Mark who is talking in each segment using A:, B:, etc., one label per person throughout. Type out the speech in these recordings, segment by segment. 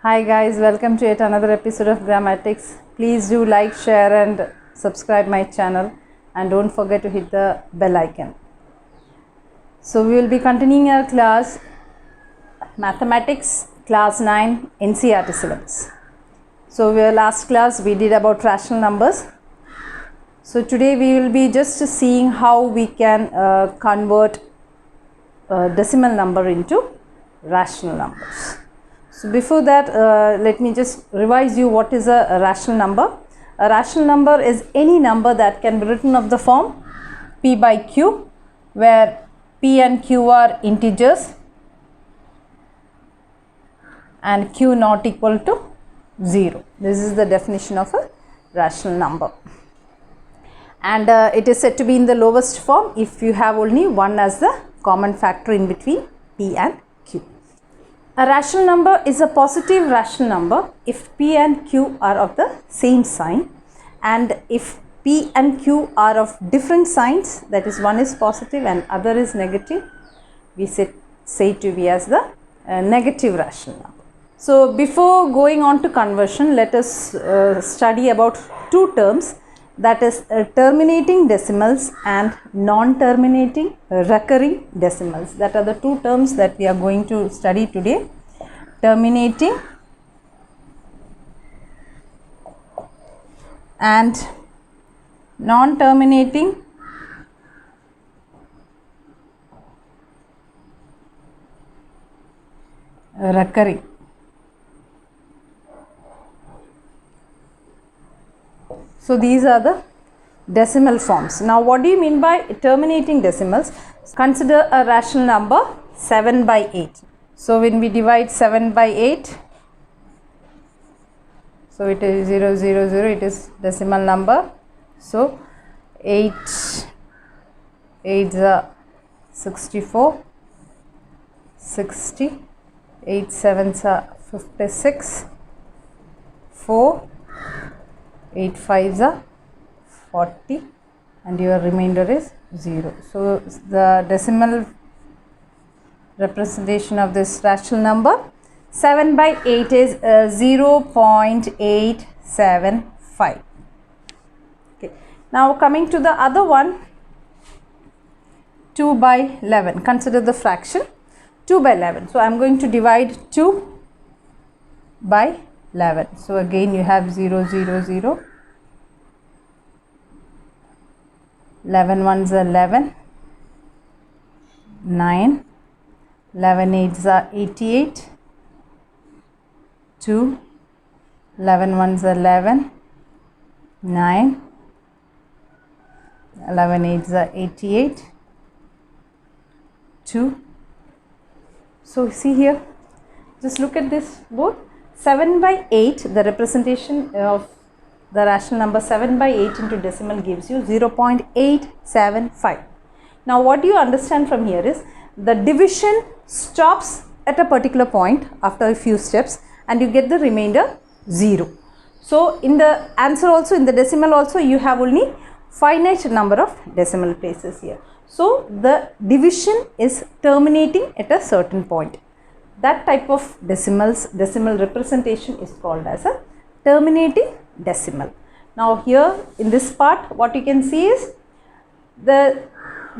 A: Hi guys, welcome to yet another episode of Grammatics. Please do like, share and subscribe my channel and don't forget to hit the bell icon. So we will be continuing our class Mathematics class 9 NCERT syllabus. So last class we did about rational numbers. So today we will be just seeing how we can convert decimal number into rational numbers. So before that, let me just revise you what is a rational number. A rational number is any number that can be written of the form p by q, where p and q are integers and q not equal to 0. This is the definition of a rational number. And it is said to be in the lowest form if you have only 1 as the common factor in between p and q. A rational number is a positive rational number if p and q are of the same sign, and if p and q are of different signs, that is one is positive and other is negative, we say to be as the negative rational number. So before going on to conversion, let us study about two terms, that is terminating decimals and non-terminating recurring decimals. That are the two terms that we are going to study today. Terminating and non-terminating recurring. So these are the decimal forms. Now what do you mean by terminating decimals? Consider a rational number 7 by 8. So when we divide 7 by 8, so it is 0, 0, 0, it is decimal number. So 8 8s are 64, 60, 8 7s are 56, 4, 8 5s are 40, and your remainder is 0. So the decimal representation of this rational number 7 by 8 is 0.875. Okay. Now coming to the other one, 2 by 11. Consider the fraction 2 by 11. So I am going to divide 2 by 11. So again you have 0, 0, 0. 11 ones are 11, 9, 11 8s are 88, 2, 11 ones are 11, 9, 11 8s are 88, 2. So see here, just look at this board. 7 by 8, the representation of the rational number 7 by 8 into decimal gives you 0.875. Now what do you understand from here is the division stops at a particular point after a few steps and you get the remainder 0. So in the answer also, in the decimal also, you have only finite number of decimal places here. So the division is terminating at a certain point. That type of decimal representation is called as a terminating decimal. Now here in this part, what you can see is the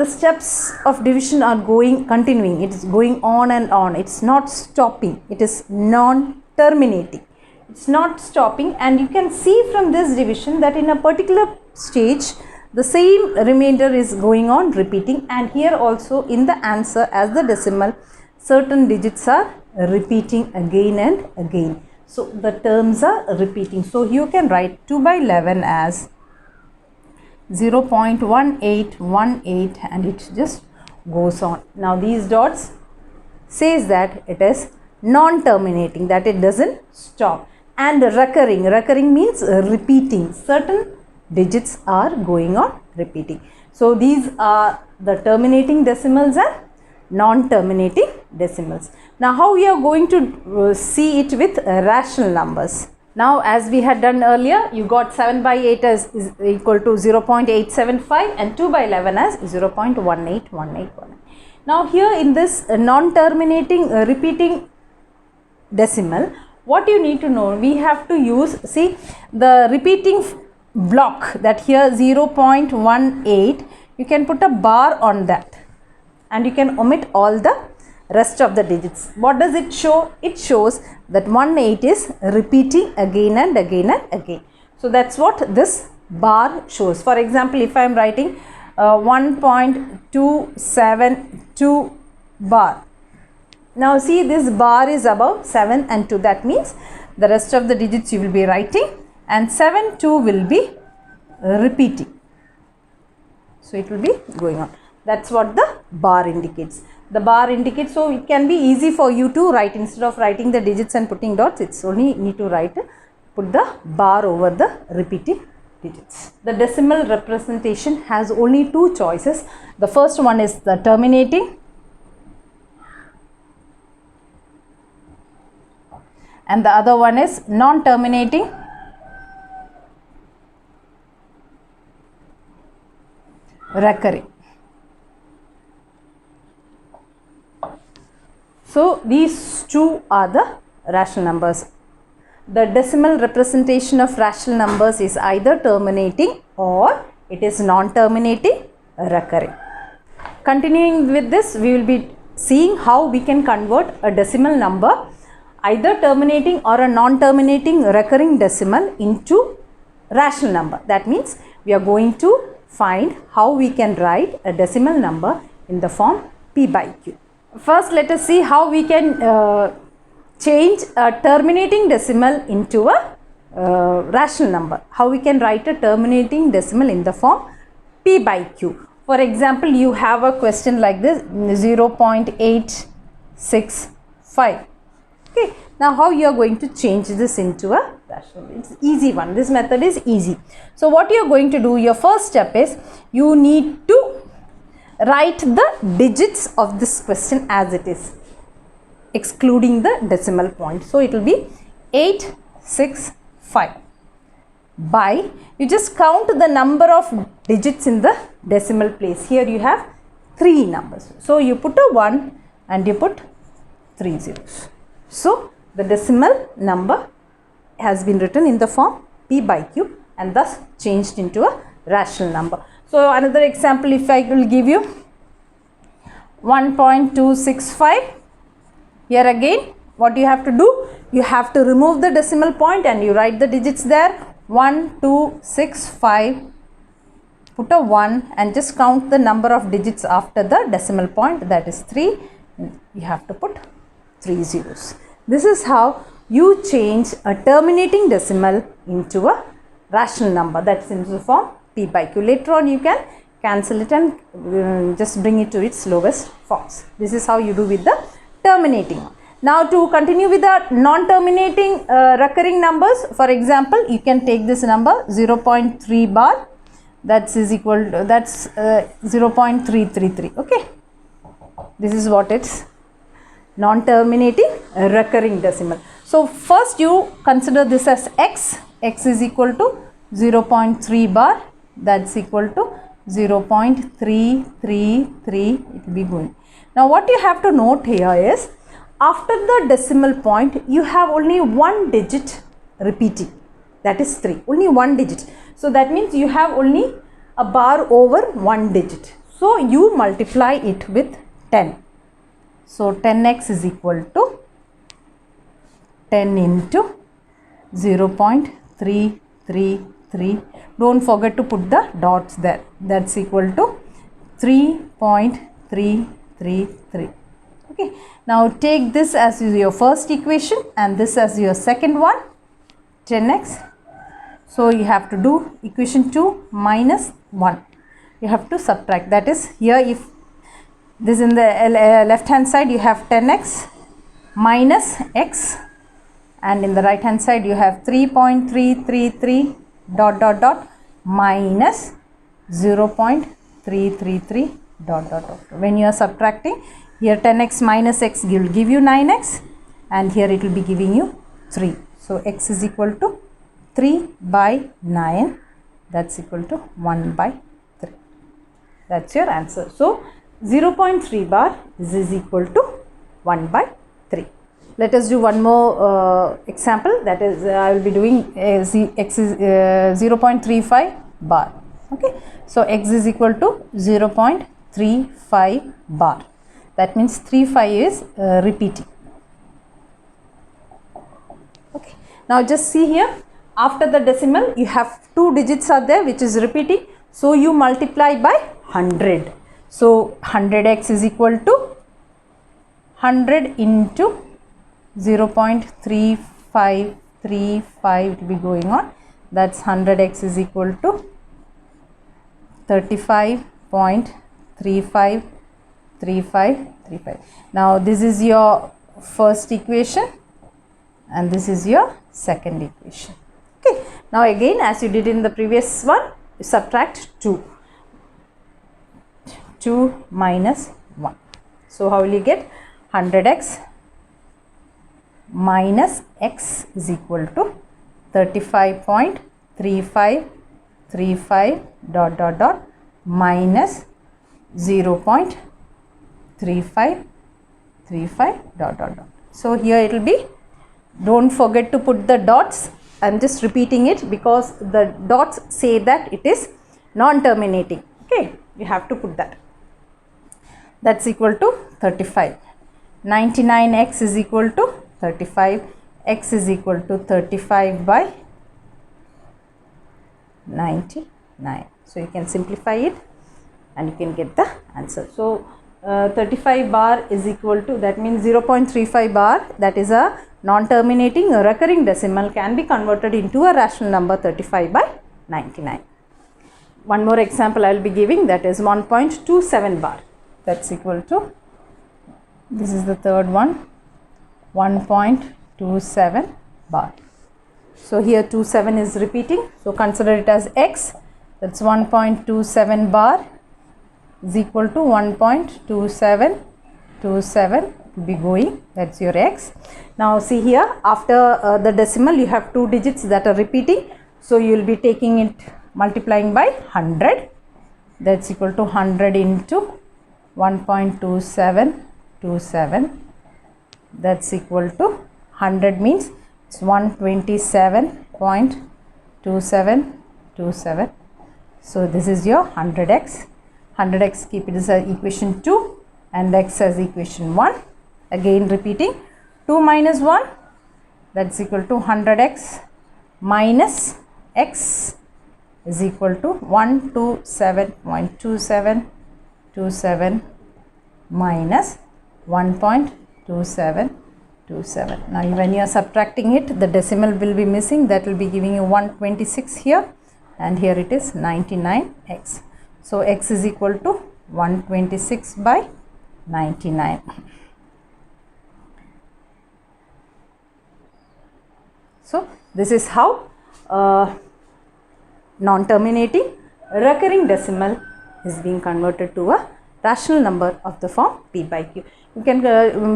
A: steps of division are continuing. It is going on and on. It's not stopping. It is non-terminating. It's not stopping, and you can see from this division that in a particular stage the same remainder is going on repeating, and here also in the answer as the decimal certain digits are repeating again and again. So the terms are repeating. So you can write 2 by 11 as 0.1818, and it just goes on. Now these dots says that it is non-terminating, that it doesn't stop. And recurring means repeating. Certain digits are going on repeating. So these are the terminating decimals and non-terminating decimals. Now how we are going to see it with rational numbers? Now as we had done earlier, you got 7 by 8 as is equal to 0.875 and 2 by 11 as 0.1818. Now here in this non-terminating repeating decimal, what you need to know, we have to use, see the repeating block, that here 0.18, you can put a bar on that and you can omit all the rest of the digits. What does it show? It shows that 18 is repeating again and again and again. So that's what this bar shows. For example, if I am writing 1.272 bar. Now see, this bar is above 7 and 2. That means the rest of the digits you will be writing and 7, 2 will be repeating. So it will be going on. That's what the bar indicates. The bar indicates, so it can be easy for you to write. Instead of writing the digits and putting dots, it's only need to write, put the bar over the repeating digits. The decimal representation has only two choices. The first one is the terminating and the other one is non-terminating recurring. So these two are the rational numbers. The decimal representation of rational numbers is either terminating or it is non-terminating recurring. Continuing with this, we will be seeing how we can convert a decimal number, either terminating or a non-terminating recurring decimal, into rational number. That means we are going to find how we can write a decimal number in the form P by Q. First, let us see how we can change a terminating decimal into a rational number. How we can write a terminating decimal in the form P by Q. For example, you have a question like this, 0.865. Okay. Now, how you are going to change this into a rational? It's easy one. This method is easy. So, what you are going to do, your first step is you need to write the digits of this question as it is, excluding the decimal point. So, it will be 865 by, you just count the number of digits in the decimal place. Here you have 3 numbers. So, you put a 1 and you put 3 zeros. So, the decimal number has been written in the form P by Q and thus changed into a rational number. So, another example, if I will give you 1.265, here again what you have to do, you have to remove the decimal point and you write the digits there, 1265, put a 1 and just count the number of digits after the decimal point, that is 3, you have to put 3 zeros. This is how you change a terminating decimal into a rational number, that's in the form P by Q. Later on you can cancel it and just bring it to its lowest forms. This is how you do with the terminating. Now, to continue with the non-terminating recurring numbers, for example, you can take this number 0.3 bar, that's is equal to, that's 0.333. Okay, this is what it's non-terminating recurring decimal. So, first you consider this as x is equal to 0.3 bar, that's equal to 0.333, it will be going. Now, what you have to note here is, after the decimal point, you have only one digit repeating, that is 3, only one digit. So, that means you have only a bar over one digit. So, you multiply it with 10. So, 10x is equal to 10 into 0.333. Don't forget to put the dots there. That's equal to 3.333. Okay. Now, take this as your first equation and this as your second one, 10x. So, you have to do equation 2 minus 1. You have to subtract. That is, here if this in the left hand side you have 10x minus x, and in the right hand side you have 3.333 dot dot dot minus 0.333 dot dot dot. When you are subtracting, here 10x minus x will give you 9x and here it will be giving you 3. So, x is equal to 3 by 9, that's equal to 1 by 3. That's your answer. So, 0.3 bar, this is equal to 1 by 3. Let us do one more example, that is I will be doing x is 0.35 bar. Okay, so x is equal to 0.35 bar. That means 35 is repeating. Okay, now just see here, after the decimal you have 2 digits are there which is repeating, so you multiply by 100. So 100x is equal to 100 into 0.3535, it will be going on, that's 100x is equal to 35.3535. Now this is your first equation and this is your second equation. Okay, now again as you did in the previous one, you subtract 2 minus 1. So how will you get? 100x minus x is equal to 35.3535 dot dot dot minus 0.3535 dot dot dot. So here it will be, don't forget to put the dots. I am just repeating it because the dots say that it is non-terminating. Okay, you have to put that. That's equal to 35. 99x is equal to 35. X is equal to 35 by 99. So you can simplify it and you can get the answer. So 35 bar is equal to, that means 0.35 bar, that is a non-terminating recurring decimal, can be converted into a rational number 35 by 99. One more example I will be giving, that is 1.27 bar. That's equal to, this is the third one, 1.27 bar. So here 27 is repeating, so consider it as x. That's 1.27 bar is equal to 1.2727 be going, that's your x. Now see here, after the decimal you have 2 digits that are repeating, so you will be taking it, multiplying by 100, that's equal to 100 into 1.2727, that's equal to 100 means it's 127.2727. So this is your 100x. 100x, keep it as equation 2 and x as equation 1. Again repeating, 2 minus 1, that's equal to 100x minus x is equal to 127.2727 minus 1.2727. Now when you are subtracting it, the decimal will be missing, that will be giving you 126 here, and here it is 99x. So x is equal to 126 by 99. So this is how non-terminating recurring decimal is being converted to a rational number of the form p by q. You can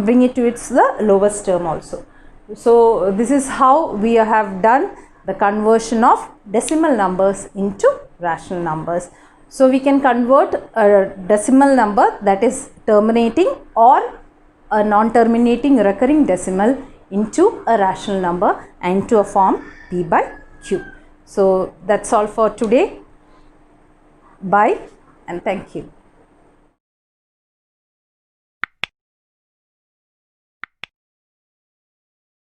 A: bring it to its the lowest term also. So this is how we have done the conversion of decimal numbers into rational numbers. So we can convert a decimal number that is terminating or a non-terminating recurring decimal into a rational number and to a form p by q. So that's all for today. Bye and thank you.